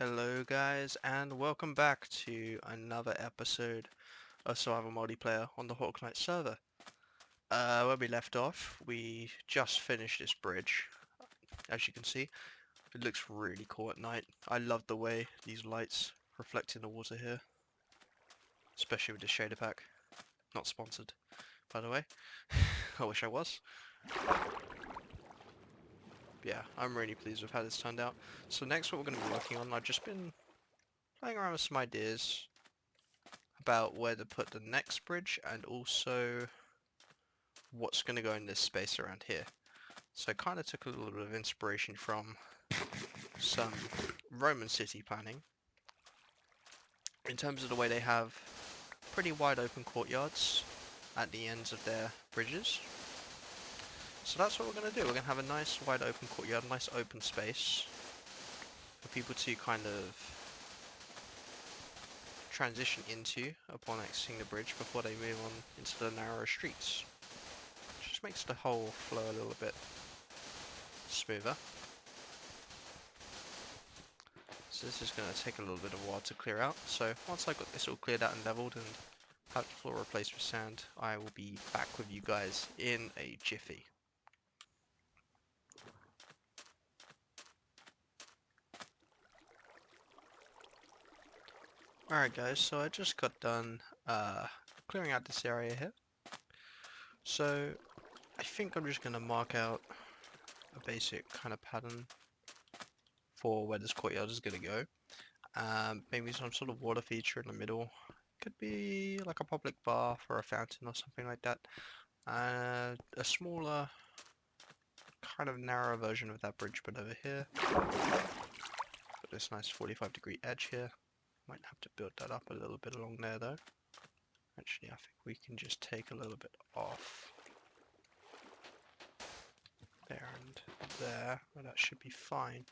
Hello guys and welcome back to another episode of Survival Multiplayer on the Hawknet server. Where we left off, we just finished this bridge. As you can see, it looks really cool at night. I love the way these lights reflect in the water here. Especially with the shader pack. Not sponsored, by the way. I wish I was. Yeah, I'm really pleased with how this turned out. So next what we're going to be working on, I've just been playing around with some ideas about where to put the next bridge and also what's going to go in this space around here. So I kind of took a little bit of inspiration from some Roman city planning in terms of the way they have pretty wide open courtyards at the ends of their bridges. So that's what we're going to do. We're going to have a nice wide open courtyard, nice open space for people to kind of transition into upon exiting the bridge before they move on into the narrower streets. Just makes the whole flow a little bit smoother. So this is going to take a little bit of a while to clear out. So once I've got this all cleared out and leveled and have the floor replaced with sand, I will be back with you guys in a jiffy. Alright guys, so I just got done clearing out this area here. So I think I'm just going to mark out a basic kind of pattern for where this courtyard is going to go. Maybe some sort of water feature in the middle. Could be like a public bath or a fountain or something like that. A smaller, kind of narrow version of that bridge, but over here. Got this nice 45-degree edge here. Might have to build that up a little bit along there though. Actually, I think we can just take a little bit off. There and there. Well, that should be fine.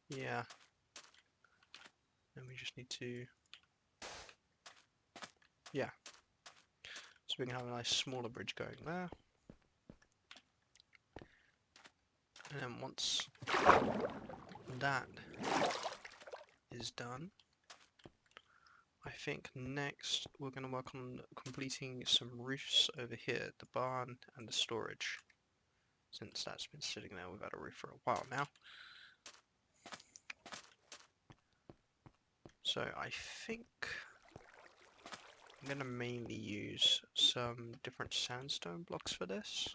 Yeah. And we just need to... Yeah. So we can have a nice smaller bridge going there. And then once that is done, I think next we're going to work on completing some roofs over here, the barn and the storage. Since that's been sitting there without a roof for a while now. So I think I'm going to mainly use some different sandstone blocks for this.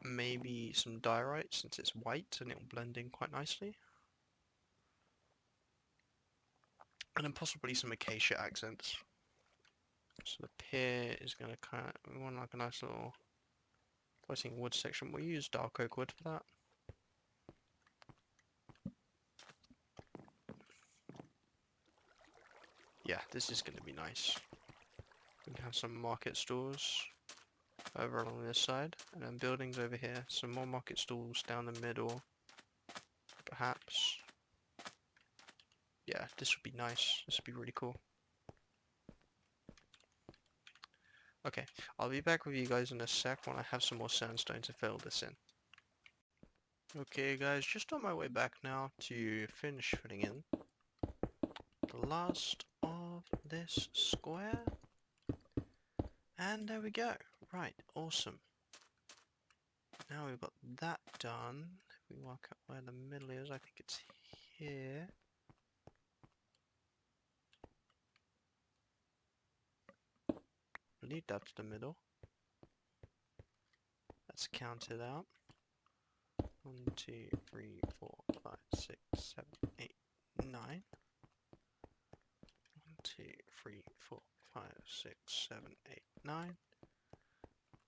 Maybe some diorite since it's white and it will blend in quite nicely. And then possibly some acacia accents. So the pier is going to kind of, we want like a nice little floating wood section. We'll use dark oak wood for that. Yeah, this is going to be nice. We can have some market stalls over along this side, and then buildings over here. Some more market stalls down the middle, perhaps. Yeah, this would be nice. This would be really cool. Okay, I'll be back with you guys in a sec when I have some more sandstone to fill this in. Okay guys, just on my way back now to finish filling in the last of this square. And there we go. Right, awesome. Now we've got that done. If we work out where the middle is, I think it's here. Lead that to the middle. Let's count it out. 1, 2, 3, 4, 5, 6, 7, 8, 9. 1, 2, 3, 4, 5, 6, 7, 8, 9.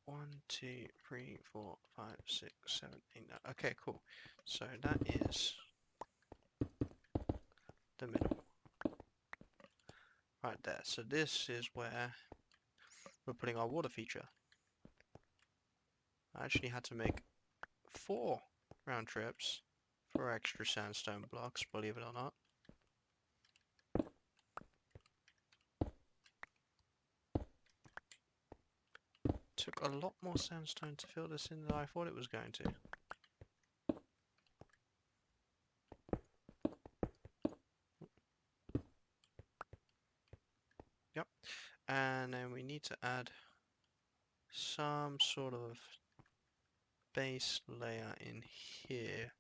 1, 2, 3, 4, 5, 6, 7, 8, 9. Okay, cool. So that is the middle. Right there. So this is where we're putting our water feature. I actually had to make 4 round trips for extra sandstone blocks, believe it or not. Took a lot more sandstone to fill this in than I thought it was going to. Yep. And then we need to add some sort of base layer in here.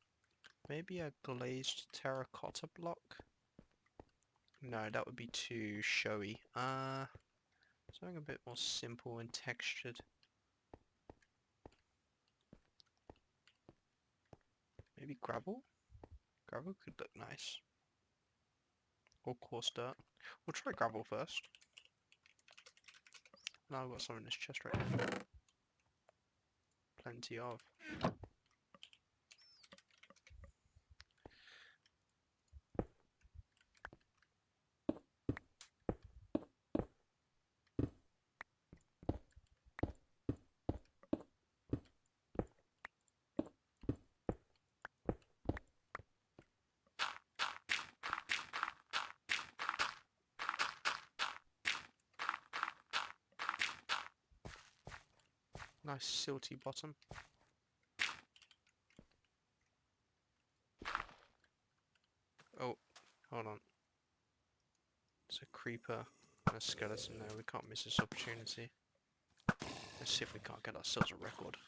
Maybe a glazed terracotta block? No, that would be too showy. Something a bit more simple and textured. Maybe gravel? Gravel could look nice. Or coarse dirt. We'll try gravel first. Now I've got some in this chest right here. Plenty of. Nice silty bottom. Oh, hold on. There's a creeper and a skeleton there. We can't miss this opportunity. Let's see if we can't get ourselves a record.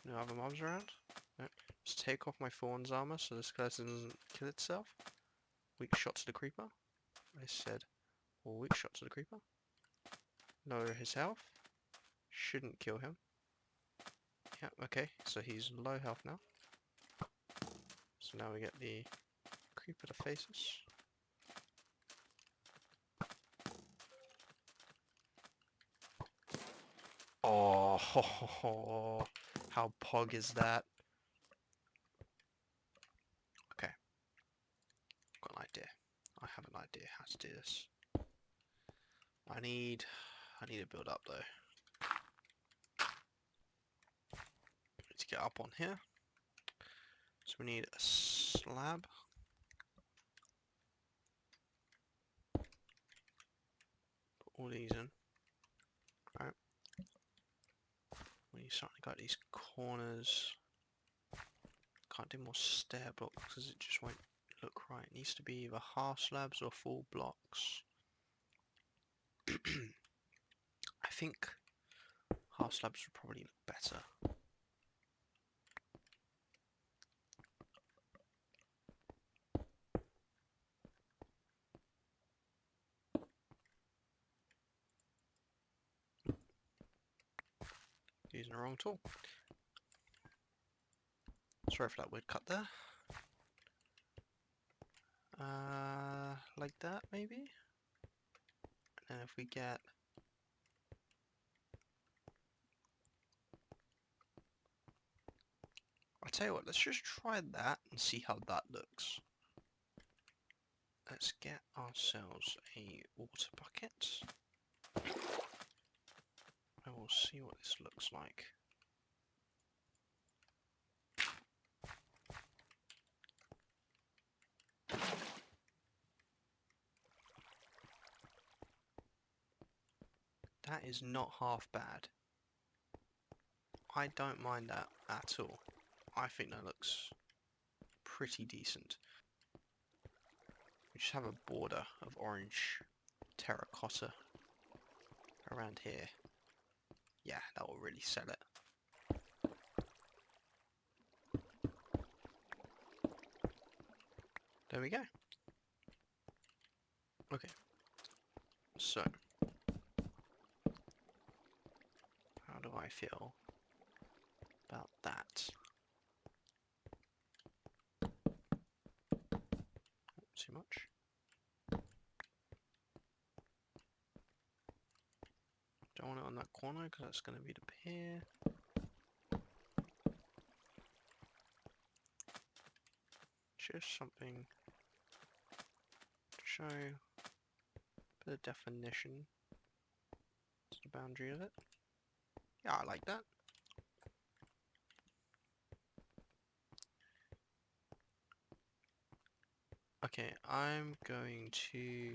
No other mobs around? Nope. Let's take off my thorns armor so the skeleton doesn't kill itself. Weak shot to the creeper. I said, well, weak shot to the creeper. Lower his health. Shouldn't kill him. Yeah, okay, so he's low health now. So now we get the creeper to face us. Oh, ho, ho, ho. How pog is that? Okay, got an idea. I have an idea how to do this. I need to build up though. Need to get up on here. So we need a slab. Put all these in. Right. We certainly got these corners. Can't do more stair blocks because it just won't look right. It needs to be either half slabs or full blocks. I think half slabs would probably look better. Using the wrong tool. Sorry for that weird cut there. Like that maybe? And if we get... I'll tell you what, let's just try that and see how that looks. Let's get ourselves a water bucket. And we'll see what this looks like. That is not half bad. I don't mind that at all. I think that looks pretty decent. We just have a border of orange terracotta around here. Yeah, that will really sell it. There we go. Okay. So, how do I feel about that? Too much. Don't want it on that corner because that's going to be the pier. Just something to show a bit of definition to the boundary of it. Yeah, I like that. Okay, I'm going to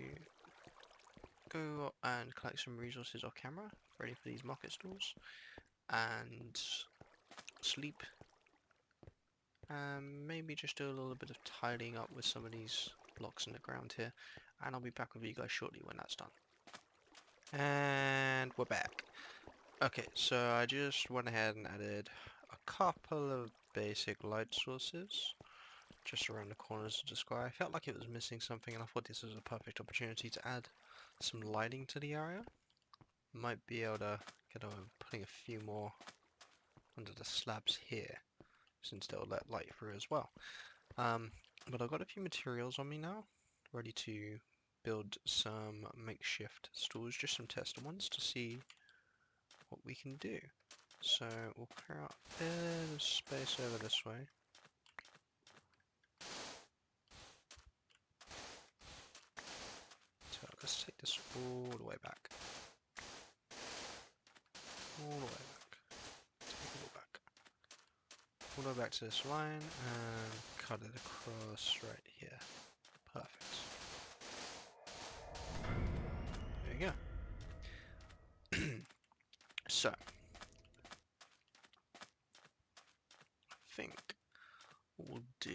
go and collect some resources off camera, ready for these market stalls, and sleep. Maybe just do a little bit of tidying up with some of these blocks in the ground here. and I'll be back with you guys shortly when that's done. And we're back. Okay, so I just went ahead and added a couple of basic light sources just around the corners of the square. I felt like it was missing something, and I thought this was a perfect opportunity to add some lighting to the area. Might be able to get on putting a few more under the slabs here, since they'll let light through as well. But I've got a few materials on me now, ready to build some makeshift stools, just some tester ones to see what we can do. So we'll clear out a bit of space over this way. So let's take this all the way back. All the way back. Take it all back. All the way back to this line and cut it across right here. Perfect. There you go. So, I think what we'll do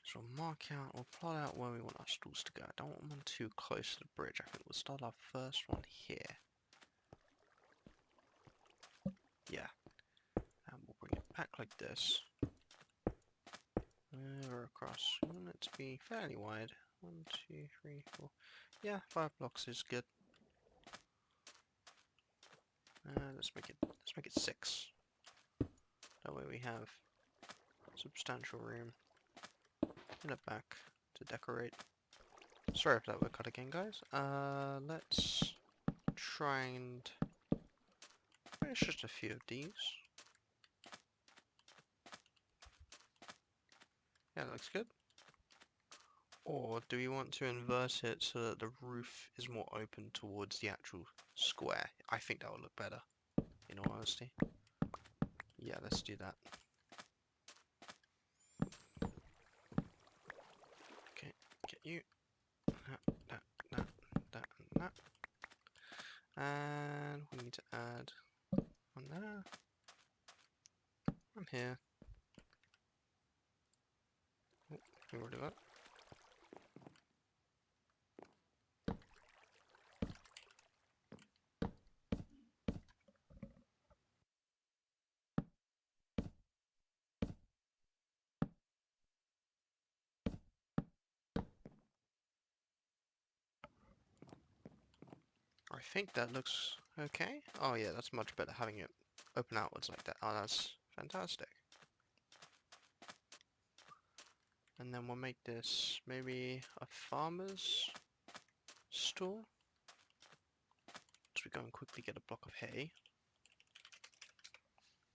is we'll mark out, we'll plot out where we want our stools to go. I don't want them too close to the bridge. I think we'll start our first one here. Yeah. And we'll bring it back like this. Over across. We want it to be fairly wide. 1, 2, 3, 4. Yeah, 5 blocks is good. Let's make it 6. That way we have substantial room in the back to decorate. Sorry if that would cut again, guys. Let's try and finish just a few of these. Yeah, that looks good. Or do we want to invert it so that the roof is more open towards the actual square? I think that would look better, in all honesty. Yeah, let's do that. Okay, get you. That, and that. And we need to add one there. One here. Oh, we already got it. I think that looks okay. Oh yeah, that's much better having it open outwards like that. Oh, that's fantastic. And then we'll make this maybe a farmer's store. So we go and quickly get a block of hay.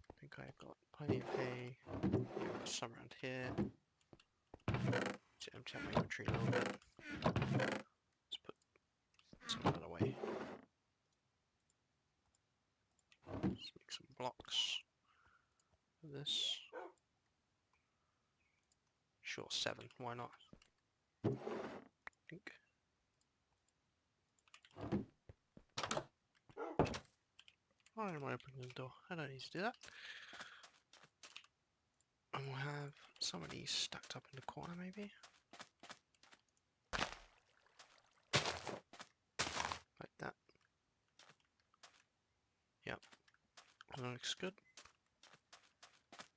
I think I've got plenty of hay. Got some around here. To empty out my inventory a little bit. Let's put some of that away. Let's make some blocks of this. Sure, 7. Why not? I think. Why am I opening the door? I don't need to do that. And we'll have some of these stacked up in the corner, maybe. Like that. Yep. That looks good.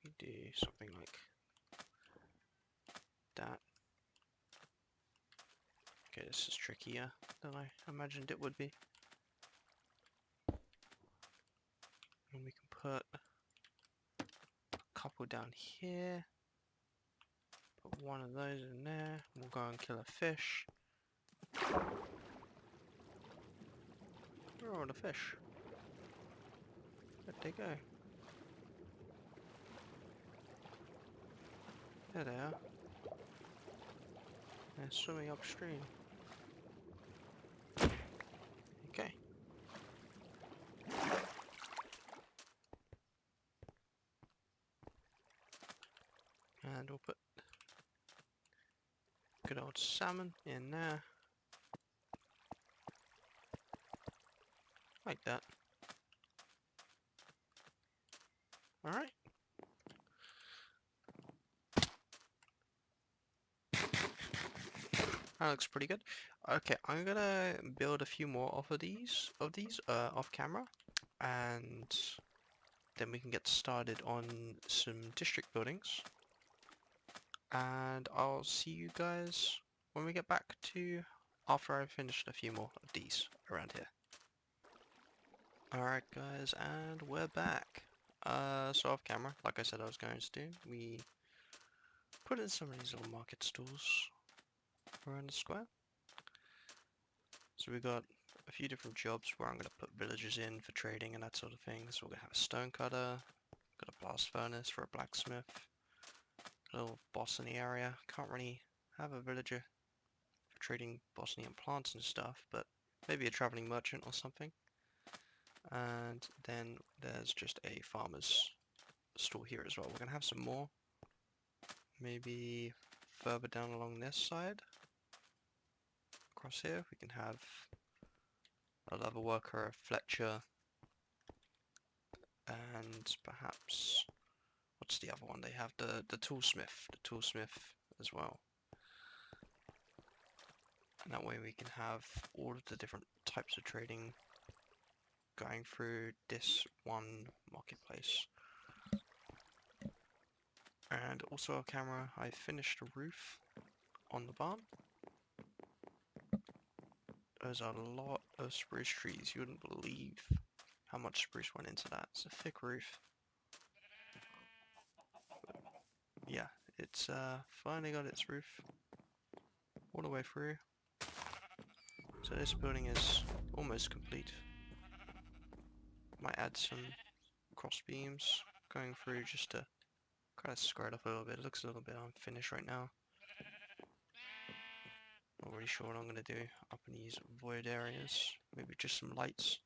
We do something like that. Okay, this is trickier than I imagined it would be. And we can put a couple down here. Put one of those in there. We'll go and kill a fish. Where are all the fish? Where'd they go? There they are. They're swimming upstream. Okay. And we'll put good old salmon in there. Like that. Alright. That looks pretty good. Okay, I'm gonna build a few more off of these off camera, and then we can get started on some district buildings. And I'll see you guys when we get back to after I've finished a few more of these around here. Alright guys, and we're back. So off camera, like I said I was going to do, we put in some of these little market stalls around the square. So we got a few different jobs where I'm going to put villagers in for trading and that sort of thing. So we're going to have a stone cutter, got a blast furnace for a blacksmith, a little boss in the area. Can't really have a villager for trading Bosnian plants and stuff, but maybe a traveling merchant or something. And then there's just a farmer's store here as well. We're going to have some more, maybe further down along this side. Across here we can have a leather worker, a fletcher, and perhaps, what's the other one they have? The toolsmith as well. And that way we can have all of the different types of trading going through this one marketplace. And also our camera, I finished the roof on the barn. There's a lot of spruce trees, you wouldn't believe how much spruce went into that. It's a thick roof. Yeah, it's finally got its roof all the way through. So this building is almost complete. Might add some cross beams going through just to kind of square it up a little bit. It looks a little bit unfinished right now. Not really sure what I'm going to do up in these void areas. Maybe just some lights.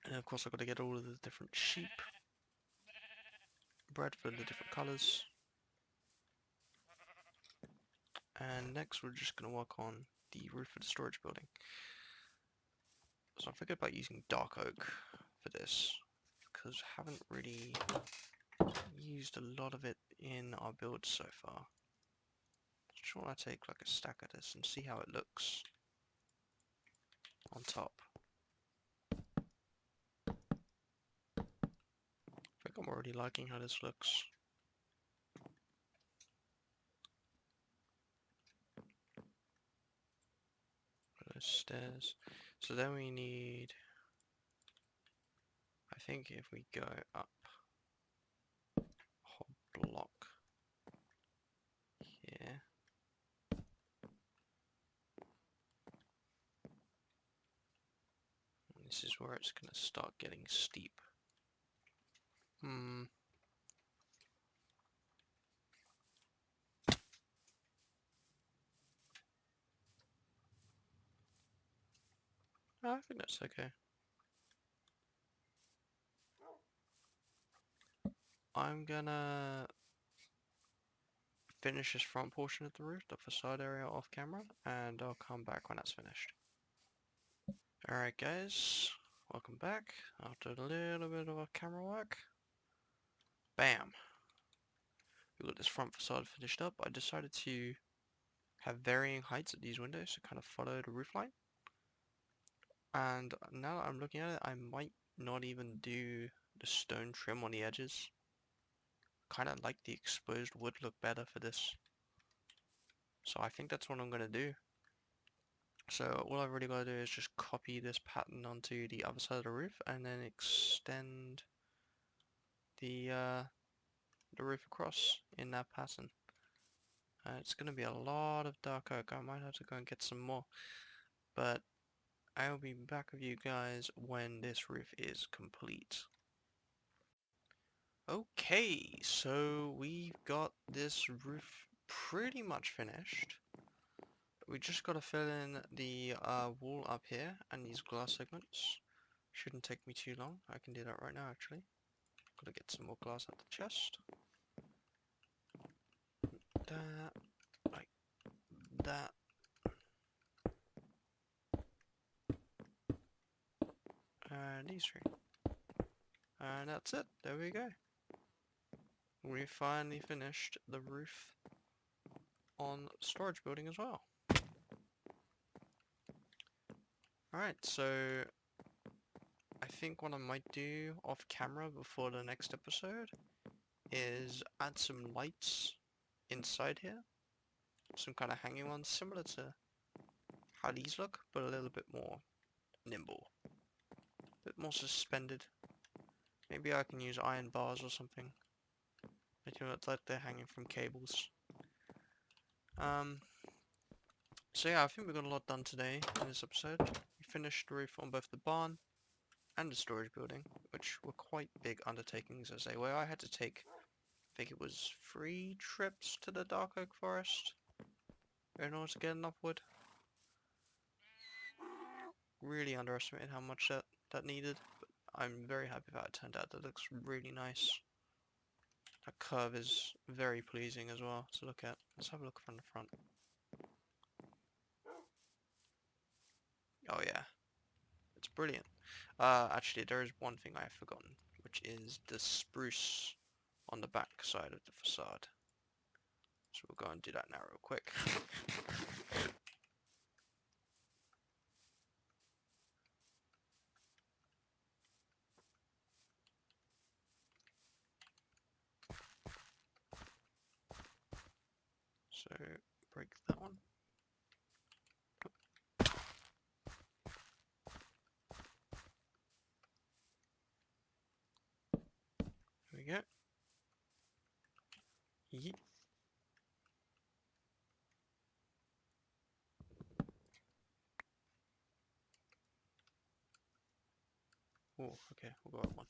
And of course I've got to get all of the different sheep bred for the different colours. And next we're just going to work on the roof of the storage building. So I figured about using dark oak for this, because I haven't really used a lot of it in our build so far. Just want to take like a stack of this and see how it looks on top. I think I'm already liking how this looks. Those stairs. So then we need, I think if we go up a whole block here. This is where it's going to start getting steep. I think that's okay. I'm gonna finish this front portion of the roof, the facade area off camera, and I'll come back when that's finished. Alright guys, welcome back after a little bit of a camera work. Bam! We got this front facade finished up. I decided to have varying heights at these windows to kind of follow the roof line. And now that I'm looking at it, I might not even do the stone trim on the edges. Kind of like the exposed wood look better for this. So I think that's what I'm going to do. So all I've really got to do is just copy this pattern onto the other side of the roof and then extend the roof across in that pattern. It's going to be a lot of dark oak. I might have to go and get some more. But I'll be back with you guys when this roof is complete. Okay, so we've got this roof pretty much finished. We just got to fill in the wall up here and these glass segments. Shouldn't take me too long. I can do that right now actually. Got to get some more glass out the chest. That, like that. And these three. And that's it. There we go. We finally finished the roof on storage building as well. Alright, so I think what I might do off camera before the next episode is add some lights inside here. Some kind of hanging ones, similar to how these look, but a little bit more nimble. A bit more suspended. Maybe I can use iron bars or something. Making it look like they're hanging from cables. So yeah, I think we got a lot done today in this episode. We finished the roof on both the barn and the storage building, which were quite big undertakings as they were. I had to take, I think it was 3 trips to the dark oak forest in order to get enough wood. Really underestimated how much that needed, but I'm very happy with how it turned out. That looks really nice. That curve is very pleasing as well to look at. Let's have a look from the front. Oh yeah, it's brilliant. Actually, there is one thing I have forgotten, which is the spruce on the back side of the facade. So we'll go and do that now real quick. So break that one. There we go. Yeet. Oh, okay, we'll go up one.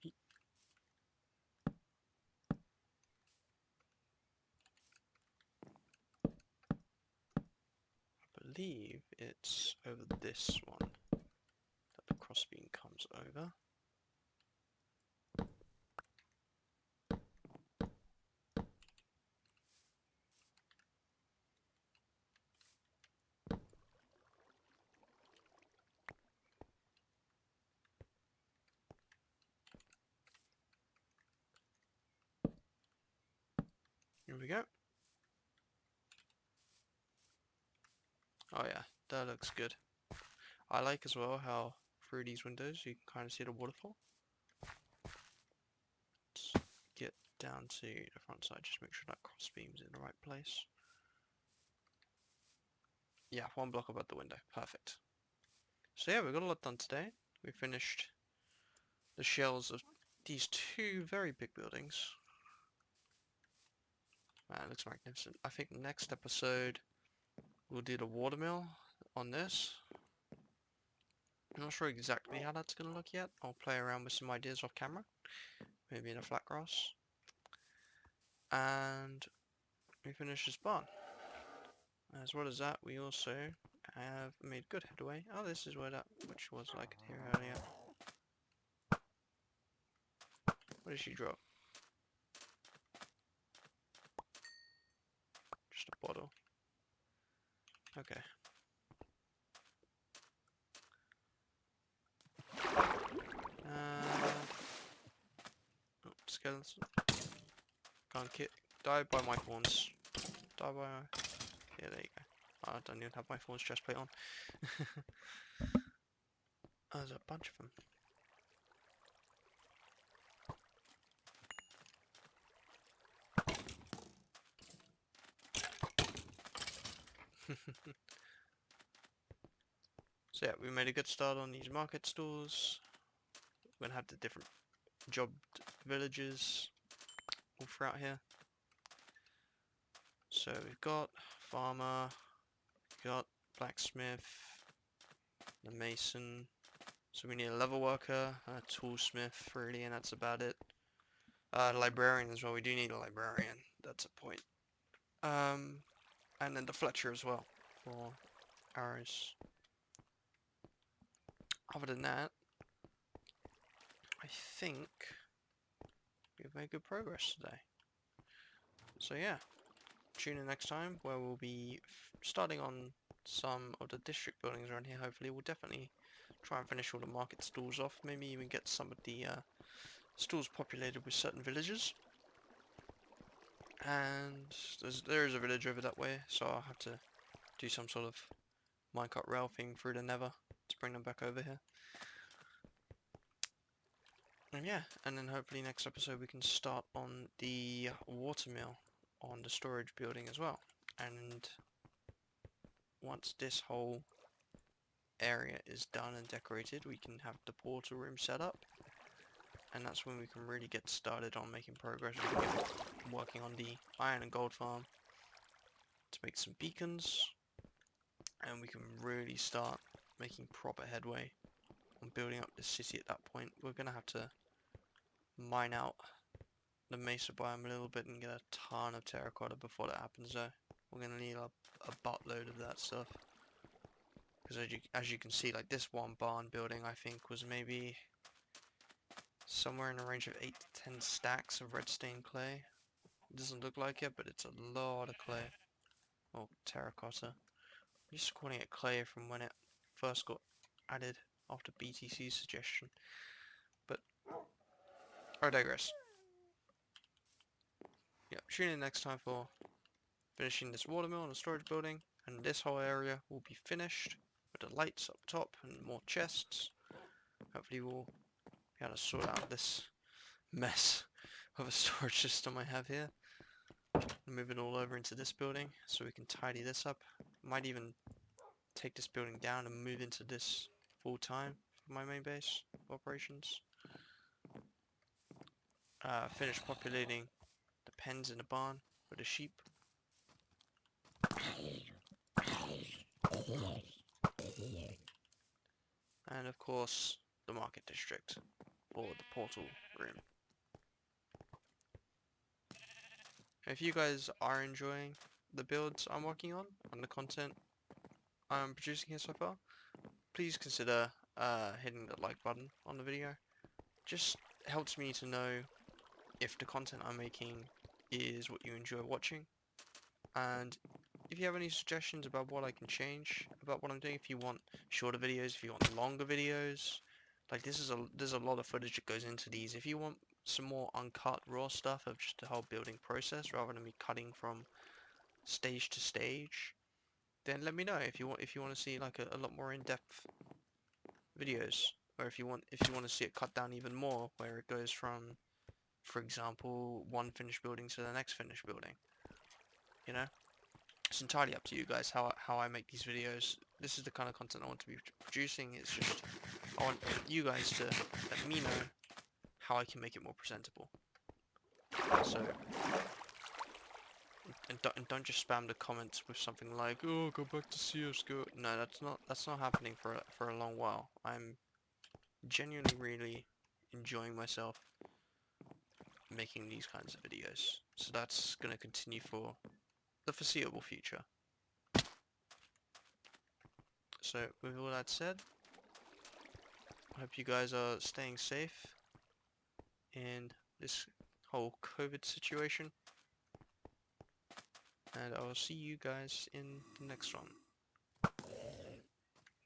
Yeet. I believe it's over this one that the crossbeam comes over. Here we go. Oh yeah, that looks good. I like as well how through these windows you can kind of see the waterfall. Let's get down to the front side, just make sure that crossbeam's in the right place. Yeah, 1 block above the window, perfect. So yeah, we got a lot done today. We finished the shells of these 2 very big buildings. Man, it looks magnificent. I think next episode we'll do the watermill on this. I'm not sure exactly how that's going to look yet. I'll play around with some ideas off camera. Maybe in a flat grass. And we finish this barn. As well as that, we also have made good headway. Oh, this is where that which was like here earlier. What did she drop? Just a bottle. Okay. Oh, skeleton. Can't kick. Die by my thorns. Die by my... Yeah, there you go. Oh, I don't even have my thorns chest plate on. Oh, there's a bunch of them. So yeah, we made a good start on these market stalls. We're gonna have the different jobbed villages all throughout here. So we've got farmer, we've got blacksmith, the mason. So we need a level worker, a toolsmith really, and that's about it. Librarian as well. We do need a librarian. That's a point. And then the Fletcher as well for arrows. Other than that, I think we've made good progress today. So yeah, tune in next time where we'll be starting on some of the district buildings around here. Hopefully, we'll definitely try and finish all the market stalls off. Maybe even get some of the stalls populated with certain villages. And there is a village over that way, so I'll have to do some sort of minecart rail thing through the nether to bring them back over here. And yeah, and then hopefully next episode we can start on the watermill on the storage building as well. And once this whole area is done and decorated, we can have the portal room set up. And that's when we can really get started on making progress. We can get working on the iron and gold farm to make some beacons. And we can really start making proper headway on building up the city at that point. We're going to have to mine out the mesa biome a little bit and get a ton of terracotta before that happens though. We're going to need a buttload of that stuff. Because as you can see, like this one barn building I think was maybe somewhere in the range of 8 to 10 stacks of red stained clay. It doesn't look like it, but it's a lot of clay. Or terracotta. I'm just calling it clay from when it first got added after BTC's suggestion. But I digress. Yeah, tune in next time for finishing this watermill and the storage building, and this whole area will be finished with the lights up top and more chests. Hopefully we'll be able to sort out this mess of a storage system I have here. Move it all over into this building so we can tidy this up. Might even take this building down and move into this full time for my main base operations. Finish populating the pens in the barn with the sheep. And of course the market district for the portal room. If you guys are enjoying the builds I'm working on and the content I'm producing here so far, please consider hitting the like button on the video. Just helps me to know if the content I'm making is what you enjoy watching. And if you have any suggestions about what I can change about what I'm doing, if you want shorter videos, if you want longer videos, like there's a lot of footage that goes into these. If you want some more uncut raw stuff of just the whole building process rather than me cutting from stage to stage, then let me know if you want to see like a lot more in-depth videos, or if you want to see it cut down even more where it goes from, for example, one finished building to the next finished building. You know? It's entirely up to you guys how I make these videos. This is the kind of content I want to be producing. It's just I want you guys to let me know how I can make it more presentable. So and don't just spam the comments with something like, "Oh, go back to CS:GO." No, that's not happening for a long while. I'm genuinely really enjoying myself making these kinds of videos. So that's gonna continue for the foreseeable future. So with all that said, I hope you guys are staying safe in this whole COVID situation. And I'll see you guys in the next one.